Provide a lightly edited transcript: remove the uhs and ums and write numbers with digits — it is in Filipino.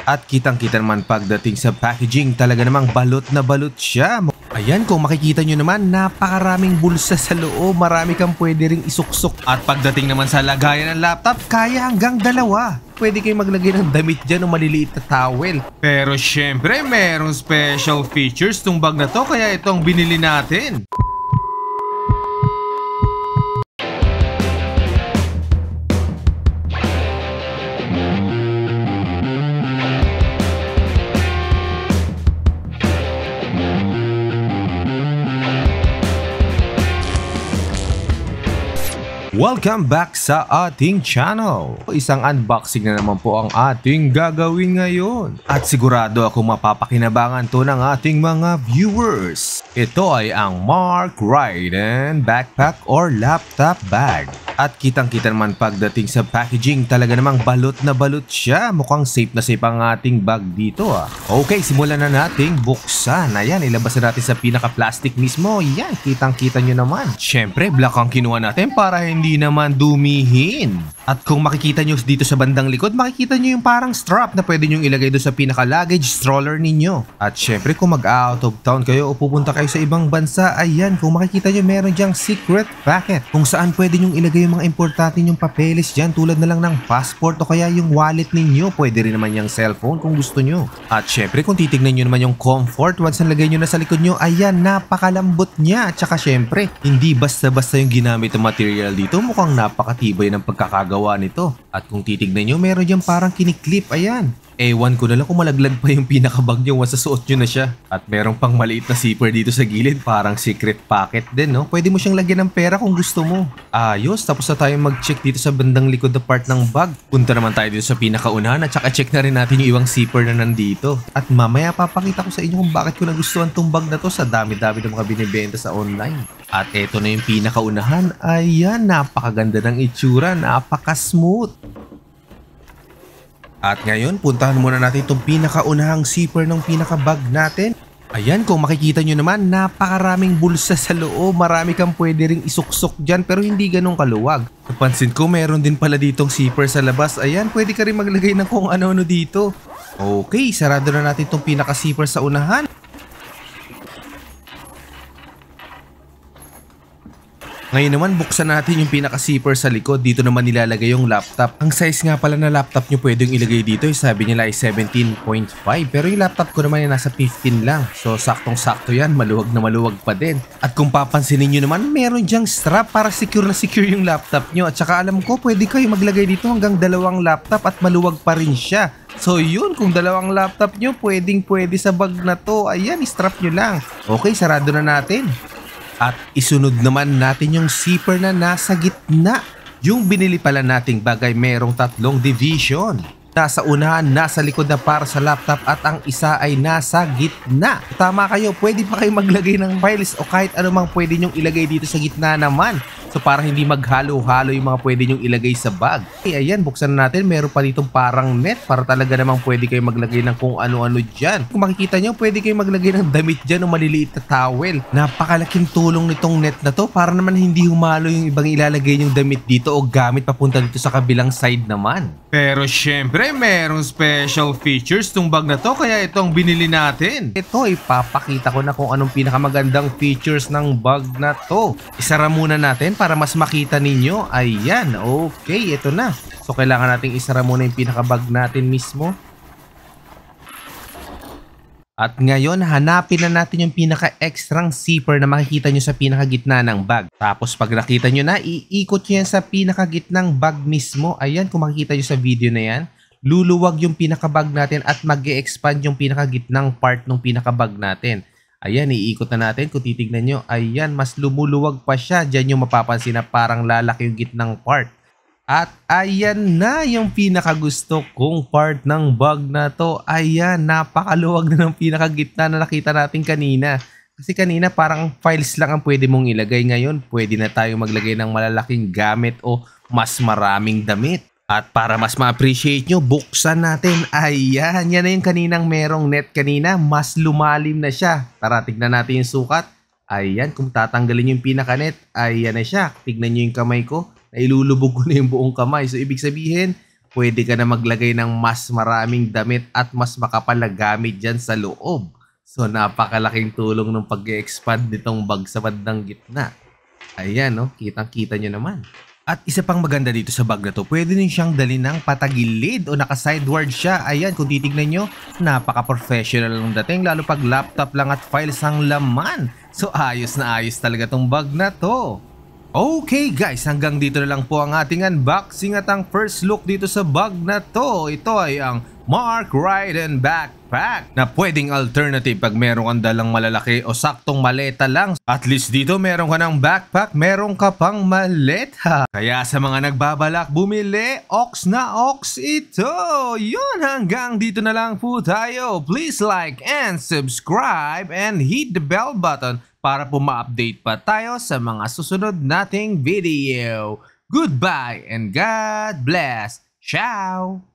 At kitang-kita naman pagdating sa packaging, talaga namang balot na balot siya. Ayan, kung makikita nyo naman, napakaraming bulsa sa loob, marami kang pwede ring isuksok. At pagdating naman sa lagayan ng laptop, kaya hanggang 2. Pwede kayong maglagay ng damit dyan o maliliit na towel. Pero syempre, merong special features tong bag na to, kaya ito ang binili natin. Welcome back sa ating channel. Isang unboxing na naman po ang ating gagawin ngayon. At sigurado ako mapapakinabangan to ng ating mga viewers. Ito ay ang Mark Ryden backpack or laptop bag. At kitang-kita naman pagdating sa packaging, talaga namang balot na balot siya. Mukhang safe na safe ang ating bag dito Okay, simulan na nating buksan. Ayan, ilabas na natin sa pinaka-plastic mismo. Yan, kitang-kita nyo naman. Syempre, black ang kinuha natin para hindi naman dumihin. At kung makikita nyo dito sa bandang likod, makikita nyo yung parang strap na pwede nyo ilagay doon sa pinaka-luggage stroller ninyo. At syempre, kung mag-out of town kayo o pupunta kayo sa ibang bansa, ayan, kung makikita nyo meron dyang secret packet kung saan pwede nyo ilagay yung mga importante yung papeles dyan, tulad na lang ng passport o kaya yung wallet ninyo. Pwede rin naman yung cellphone kung gusto nyo. At syempre, kung titignan nyo naman yung comfort, once nalagay nyo na sa likod nyo, ayan, napakalambot niya. At saka syempre, hindi basta-basta yung ginamit ng material dito. Mukhang napakatibay ng pagkakagawa nito. At kung titignan nyo, meron dyan parang kiniklip. Ayan. Ewan ko na lang kung malaglag pa yung pinakabag nyo once suot nyo na siya. At meron pang maliit na zipper dito sa gilid, parang secret pocket din, no? Pwede mo siyang lagyan ng pera kung gusto mo. Ayos, tapos na tayong mag-check dito sa bandang likod na part ng bag. Punta naman tayo dito sa pinakaunahan at saka check na rin natin yung ibang zipper na nandito. At mamaya papakita ko sa inyo kung bakit ko nagustuhan tong bag na to sa dami-dami ng mga binibenta sa online. At eto na yung pinakaunahan. Ayan, napakaganda ng itsura, napaka-smooth. At ngayon, puntahan muna natin itong pinakaunahang zipper ng pinakabag natin. Ayan, kung makikita nyo naman, napakaraming bulsa sa loob. Marami kang pwede ring isuksok dyan pero hindi ganun kaluwag. Napansin ko, meron din pala ditong zipper sa labas. Ayan, pwede ka rin maglagay ng kung ano-ano dito. Okay, sarado na natin itong pinaka-zipper sa unahan. Ngayon naman, buksan natin yung pinaka-zipper sa likod. Dito naman nilalagay yung laptop. Ang size nga pala na laptop nyo pwedeng ilagay dito, sabi nila ay 17.5. Pero yung laptop ko naman ay nasa 15 lang. So saktong-sakto yan, maluwag na maluwag pa din. At kung papansinin nyo naman, meron dyang strap para secure na secure yung laptop nyo. At saka alam ko, pwede kayo maglagay dito hanggang 2 laptop at maluwag pa rin siya. So yun, kung 2 laptop nyo, pwede sa bag na to. Ayan, strap nyo lang. Okay, sarado na natin. At isunod naman natin yung zipper na nasa gitna. Yung binili pala nating bagay merong 3 division. Nasa unahan, nasa likod na para sa laptop at ang isa ay nasa gitna. Tama kayo, pwede pa kayo maglagay ng files o kahit anumang pwede nyong ilagay dito sa gitna naman. So para hindi maghalo-halo yung mga pwede nyong ilagay sa bag. Ayan, buksan na natin. Meron pa ditong parang net para talaga namang pwede kayo maglagay ng kung ano-ano dyan. Kung makikita nyo, pwede kayo maglagay ng damit dyan o maliliit na towel. Napakalaking tulong nitong net na to para naman hindi humalo yung ibang ilalagay yung damit dito o gamit papunta dito sa kabilang side naman. Pero syempre, merong special features tong bag na to kaya ito ang binili natin. Ito, ipapakita ko na kung anong pinakamagandang features ng bag na to. Isara muna natin para mas makita ninyo. Ayan, okay, ito na. So kailangan nating isara muna yung pinakabag natin mismo. At ngayon, hanapin na natin yung pinaka-extrang zipper na makikita nyo sa pinakagitna ng bag. Tapos pag nakita nyo na, iikot nyo yan sa pinakagitnang bag mismo. Ayan, kung makikita nyo sa video na yan, luluwag yung pinakabag natin at mag-e-expand yung pinakagitnang part ng pinakabag natin. Ayan, iikot na natin. Kung titignan nyo, ayan, mas lumuluwag pa siya. Diyan yung mapapansin na parang lalaki yung gitnang part. At ayan na yung pinakagusto kong part ng bag na to. Ayan, napakaluwag na ng pinakagitna na nakita natin kanina. Kasi kanina parang files lang ang pwede mong ilagay. Ngayon, pwede na tayo maglagay ng malalaking gamit o mas maraming damit. At para mas ma-appreciate nyo, buksan natin. Ayan, yan na yung kaninang merong net kanina. Mas lumalim na siya. Tara, tignan natin yung sukat. Ayan, kung tatanggalin yung pinaka-net, ayan na siya. Tignan nyo yung kamay ko. Nailulubog ko na yung buong kamay. So, ibig sabihin, pwede ka na maglagay ng mas maraming damit at mas makapal na gamit dyan sa loob. So napakalaking tulong ng pag-expand nitong bag sa bandang gitna. Ayan, no? Kitang-kita nyo naman. At isa pang maganda dito sa bag na to, pwede din siyang dalhin ng patagilid o naka-sideward siya. Ayan, kung titignan nyo, napaka-professional ng dating, lalo pag laptop lang at files ang laman. So ayos na ayos talaga tong bag na to. Okay guys, hanggang dito na lang po ang ating unboxing at ang first look dito sa bag na to. Ito ay ang Mark Ryden Backpack na pwedeng alternative pag meron kang dalang malalaki o saktong maleta lang. At least dito meron ka ng backpack, meron ka pang maleta. Kaya sa mga nagbabalak bumili, ox na ox ito. Yun, hanggang dito na lang po tayo. Please like and subscribe and hit the bell button para po ma-update pa tayo sa mga susunod nating video. Goodbye and God bless. Ciao!